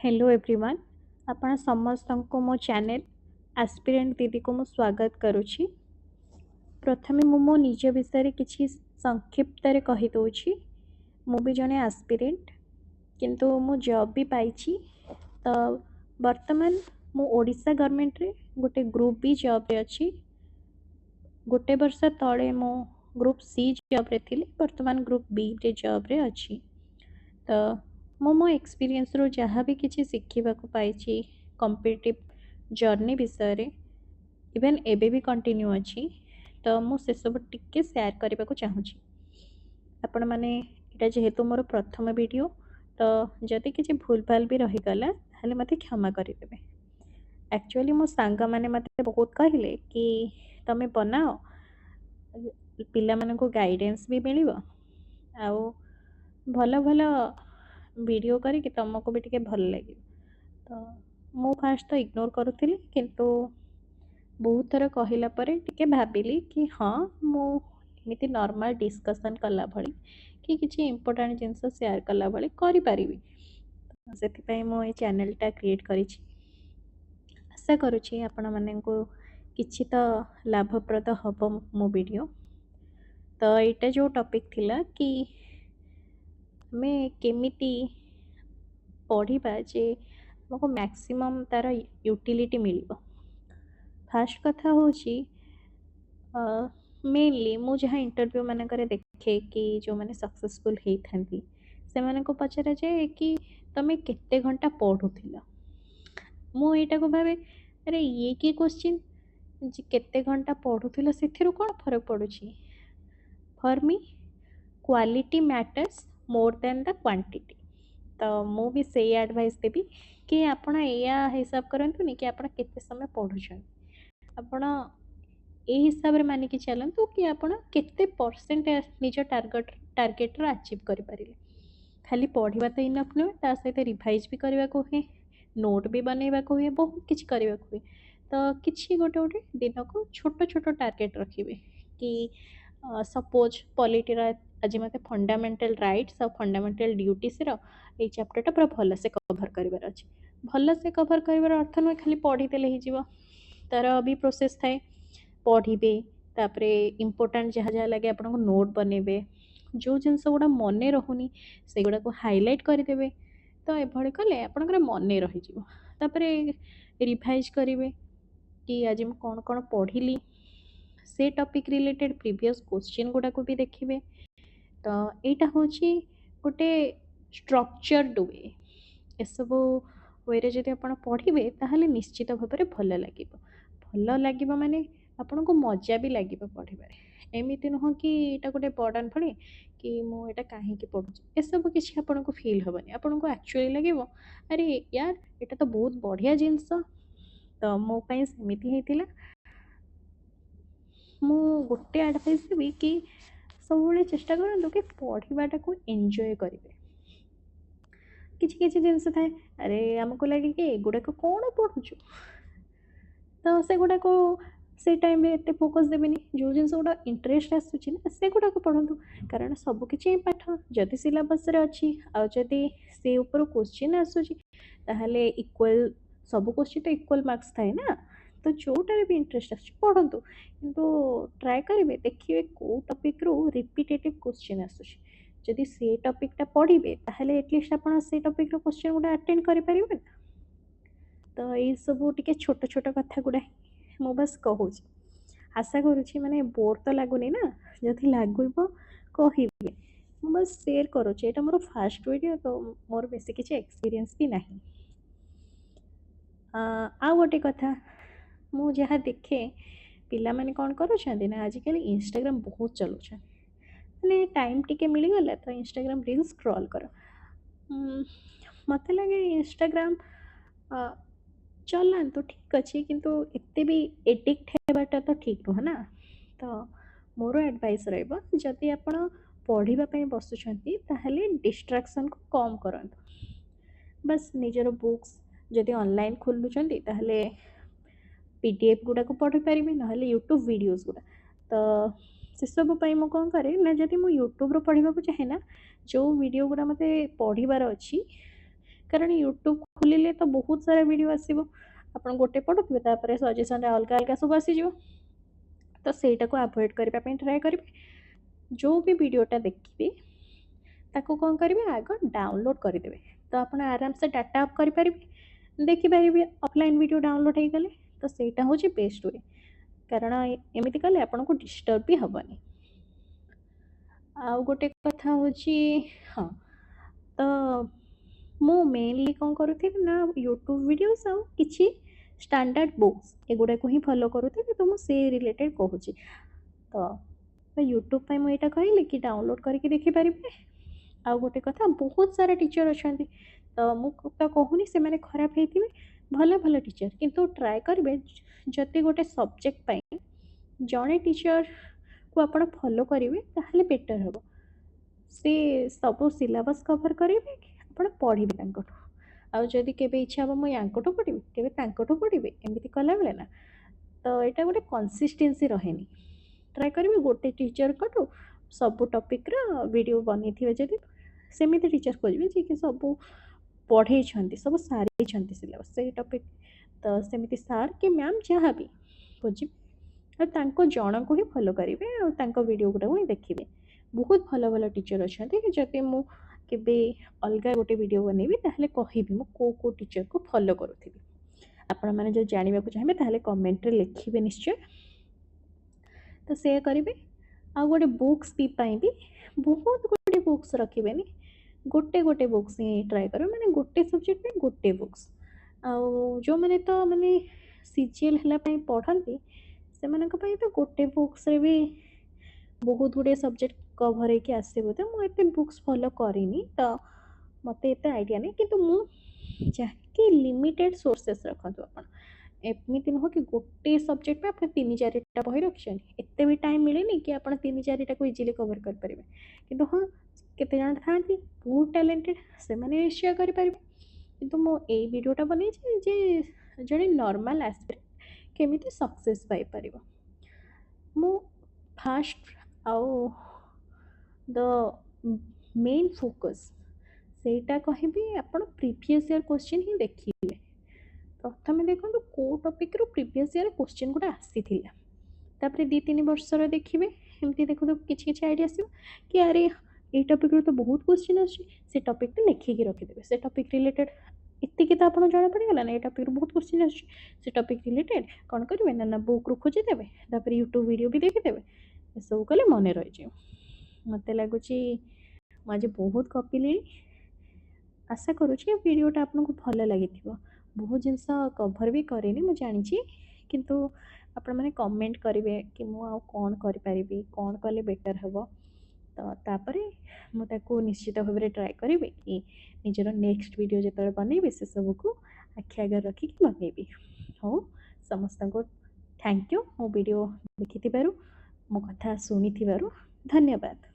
Hello everyone आपण समस्तଙ୍କୁ मो channel aspirant दीदी को मु स्वागत करुछि। प्रथमे मो निज विषय किछि संक्षिप्त रे कहि दोछि। मु भी जने एस्पिरेंट किंतु मु जॉब भी पाइछि। तो वर्तमान मु ओडिशा गवर्नमेंट रे गोटे ग्रुप बी जॉब रे अछि। गोटे वर्ष तळे मु ग्रुप सी जॉब रे थिली, वर्तमान ग्रुप बी रे जॉब रे अछि। तो मो एक्सपीरियंस रो जहाँ भी किसी शिखा पाई कॉम्पिटिटिव जर्नी विषय रे इवेन एबे भी कंटिन्यू अच्छी। तो मु से सब टिके शेयर करने को चाहूँगी आपण मैंने इटा जेहेतु मोर प्रथम वीडियो। तो जदि किसी भूल भाल भी रहीगला ताहले मते क्षमा करदेवे। एक्चुअली मो सांग मैंने मत बहुत कहले कि तमें बनाओ पिला मानन को गाइडेंस भी मिलिबो आउ भल भल वीडियो करी तुमको भी टिके भल लगे। तो मु फास्ट तो इग्नोर करुଥିଲି किंतु बहुत थर कहला परे टिके भाबिली कि हाँ मुझे नॉर्मल डिस्कशन कला भली कि किसी इम्पोर्टेंट जिनस शेयर कला भली करि परिबी। तो सेथिपई मो ए चैनलटा क्रिएट करिछि। आशा करुछि आपण माननको किछि तो लाभप्रद हबो मो वीडियो। तो एटा जो टॉपिक थिला कि मैं केमिति पढ़िबा जे हमको मैक्सिमम तार यूटिलिटी मिलिबो। फास्ट कथा होची मेनली मु जहाँ इंटरव्यू मानकर देखे कि जो मैंने सक्सेसफुल होती से माने को पचरा जाए कि तमें केते घंटा पढ़ुथिल। मु एटा को भावे अरे ये कि क्वेश्चन केते घंटा पढ़ुथिल सेथिरु कोन फरक पड़ुची। For me quality matters more than the quantity. तो मु भी से एडवाइस देवी कि आपण या हिसाब करंतुनी कि आपण केते समय पढ़ुछन। आपण ए हिसाब रे मानिक चलतु कि आपण केते परसेंट निज टार्गेट रो अचीव करि परिले। खाली पढ़िबा तो इनफ नुहे, ता सहित रिवाइज भी करबा को हुए, नोट भी बनैबा को हुए, बहुत किछ करबा को हुए। तो किछि गोटे गोटे दिन को छोट छोट टार्गेट रखिबे कि सपोज पॉलिटी रा आज मते फंडामेंटल राइट्स और फंडामेंटल ड्यूटीज रो ए चैप्टरटा पूरा भल से कवर करिवार अछि। भल से कवर करिवार अर्थ नुहे खाली पढ़ी देले ही जीवो, तार भी प्रोसेस थाए। पढ़िबे तापरे इम्पोर्टेंट जहाँ जहाँ लगे आपन को नोट बनेबे, जो जिनस गुड़ा मने रहुनी से गुड़ा को हाईलाइट करदेबे। तो एभली कले आपनकर मने रही जीवो। तापरे रिवाइज करिवे कि आज मैं कौन कौन पढ़िली, से टॉपिक रिलेटेड प्रीवियस क्वेश्चन गुड़ा को भी देखिए। तो यहाँ हूँ गोटे स्ट्रक्चर्ड वे। एसबू वे जब आप पढ़े ताहले निश्चित भाव में भल लगे। भल लगे माने आपन को मजा भी लगे पढ़े। एमती नुह कि यहाँ गोटे बर्डन भले कि मुझे कहीं पढ़ुची एसबू किसी आपन को फिल हेनी। आपन को एक्चुअली लगे अरे यार यहाँ तो बहुत बढ़िया जिनस। तो मोपाई सेमती होता। मु गोटे एडवाइस देवी कि सब चेष्टा करूँ कि पढ़ाटा को एंजॉय करेंगे। किसी किसी जिनस थाए अरे आमको लगे कि एगुड़ाक कौन पढ़ुचु, तो से गुड़ाक से टाइम एत फोकस देवेनि। जो जिन गुड़ा इंटरेस्ट आसूँ ना से गुड़ाक पढ़ु, कारण सबकि पाठ जदि सिलेबस अच्छी आदि से ऊपर क्वेश्चन आसूँ ताहले इक्वल सब क्वेश्चन तो इक्वल मार्क्स थाए ना। तो जोटार भी इंटरेस्ट आस पढ़ु, किंतु ट्राए करेंगे देखिए कौ टॉपिक रू रिपीटेटिव क्वेश्चन आसूँ। जदि से टॉपिकटा पढ़े ताहले एटलिस्ट आप से टॉपिक रो क्वेश्चन गुड़ा अटेंड करें। तो ये सब टिके छोट छोट कथा गुड़ा मु बस कहूँ। आशा करुँची माने बोर तो लगुनि ना, जदि लगुब कहे मु बस शेयर करुँची। एटा मोर फास्ट वीडियो तो मोर बेसी किसी एक्सपीरियंस भी नहीं। आ गोटे कथा मु जहाँ देखे पिला माने कौन करुछंती ना आजिकल इंस्टाग्राम बहुत चलुछन। माने टाइम टिके मिलगला तो इंस्टाग्राम रील स्क्रॉल कर। मत लगे इंस्टाग्राम चलान तो ठीक अच्छे किंतु एते भी एडिक्ट हेबाटा तो ठीक नुह ना। तो मोर एडवाइस रहिबा जदि आपण पढ़िबा पई बसुछंती ताहले डिस्ट्रैक्शन को कम करंतु। बस निजर बुक्स जदि ऑनलाइन खोलुछंती ताहले पीडीएफ गुड़ा को पढ़ी पारिबे, नहले यूट्यूब वीडियोस गुड़ा। तो से सब पई मु कोन करे ना जदि मु यूट्यूब रो पढ़िबा को चाहे ना जो वीडियो गुड़ा मते पढ़िबार अछि, कारण यूट्यूब खोलिले तो बहुत सारा वीडियो आसिबो आपण गोटे पढुथिबे तापर सजेशन रे अलगा अलगा सब आसीजिवो तो ସେଇଟାକୁ ଆଭଏଡ୍ କରିବା ପାଇଁ ଟ୍ରାଏ କରିବେ जो भी वीडियोटा देखिए ताको कौन करेंगे आग डाउनलोड करदेवे तो आप आराम से डाटा अफ करेंगे देखिपारे ऑफलाइन वीडियो डाउनलोड हो गले तो सहीटा हूँ बेस्ट वे कारण एमती कले आपन को डिस्टर्ब भी हेनी आउ गोटे कथा हूँ हाँ तो मु मेनली कौन करुथी ना यूट्यूब वीडियोस आउ किछि स्टैंडर्ड बुक्स एगुड़ा को ही फॉलो करुथी तो मुझे रिलेटेड कहूँ तो यूट्यूब पे मुझे कहली कि डाउनलोड करके देखिपारे आउ गोटे कथा बहुत सारा टीचर अच्छा तो मुझे तो कहूनी से मैंने खराब होते भल भल टीचर किंतु ट्राए करेंगे जदि गोटे सब्जेक्ट पाई जड़े टीचर को आप फॉलो करेंगे ताहले बेटर हम सी सब सिलेबस कवर करेंगे आप पढ़े आउ जदि केबे इच्छा हम मुझे पढ़ी केबे पढ़ी एमती कला बेले ना तो यहाँ गोटे कंसिस्टेंसी रहे ट्राए करेंगे गोटे टीचर कटू सब टॉपिक रा वीडियो बनी थे जदि सेमिति टीचर खोजे जी कि सब पढ़े सब सारी सिलेबस से टॉपिक तो सेमिति सार कि मैम जहाँ भी खोजे जन को ही फॉलो करेंगे और वीडियो गुड़ा ही देखिए बहुत भल भल टीचर अच्छा जदि मुझे अलग गोटे वीडियो बनैबी ताहले कहबी मु को टीचर को फॉलो करूथी आपण मैंने जो जानवा चाहिए ताहले कमेंट रे लिखिबे निश्चय तो से करेंगे आ गोटे बुक्स भी बहुत गोटे बुक्स रखिए गोटे गोटे बुक्स ही ट्राए करें मैंने गोटे सब्जेक्ट में गोटे बुक्स आउ जो मैंने तो मैंने सीजीएल है पढ़ती से तो गोटे बुक्स रे भी बहुत गुड़े सब्जेक्ट कवर होकर आसो तो मुझे बुक्स फॉलो करनी तो मत एत आइडिया नहीं कि मुझे लिमिटेड सोर्सेस रखु आप एमती नुह कि गोटे सब्जेक्ट में आप 3-4टा बही रखिए एत भी टाइम मिले कि आप 3-4टा को इजिली कवर करेंगे कि हाँ केते जन था बहुत टैलेंटेड से मैंने निश्चय करेंगे कि मुझे वीडियोटा बन जड़े नॉर्मल एस्पिरेंट केमी सक्सेस पाइपर मु फास्ट आउ द मेन फोकस सेटा कहबी आप प्रीवियस ईयर क्वेश्चन ही देखिए प्रथम देखो कौ टॉपिक रू प्रीवियस ईयर क्वेश्चन गुड़ा आसी तापर 2-3 वर्षर देखिए एमती देखो तो किसी आइडिया आसो कि अरे ये टॉपिक रू तो बहुत क्वेश्चन अच्छे टॉपिक लिखिकी रखिदेवे से टॉपिक रिलेटेड इतनी तो आपको जना पड़गला ना ये टॉपिक रू बहुत क्वेश्चन अच्छे टॉपिक रिलेटेड कौन करेंगे ना बुक रू खोजिदेवे तापर यूट्यूब वीडियो भी देखिदेवे सब कले मन रही मत लगुच मुझे बहुत कपिली आशा करुँची वीडियोटा आपको भल लगी बहुत जिनस कभर भी करेनि मुझे जानी किंतु आपण मैंने कमेंट करेंगे कि मुझे कौन करी कौन कले बेटर हम तो तापर मुझे निश्चित भाव में ट्राए करी कि निजर नेक्स्ट वीडियो जो बनैबी से सबको आखि आगे रखिक बनैबी हो समस्त को थैंक यू मो वीडियो देखि मो कथा शुणी धन्यवाद।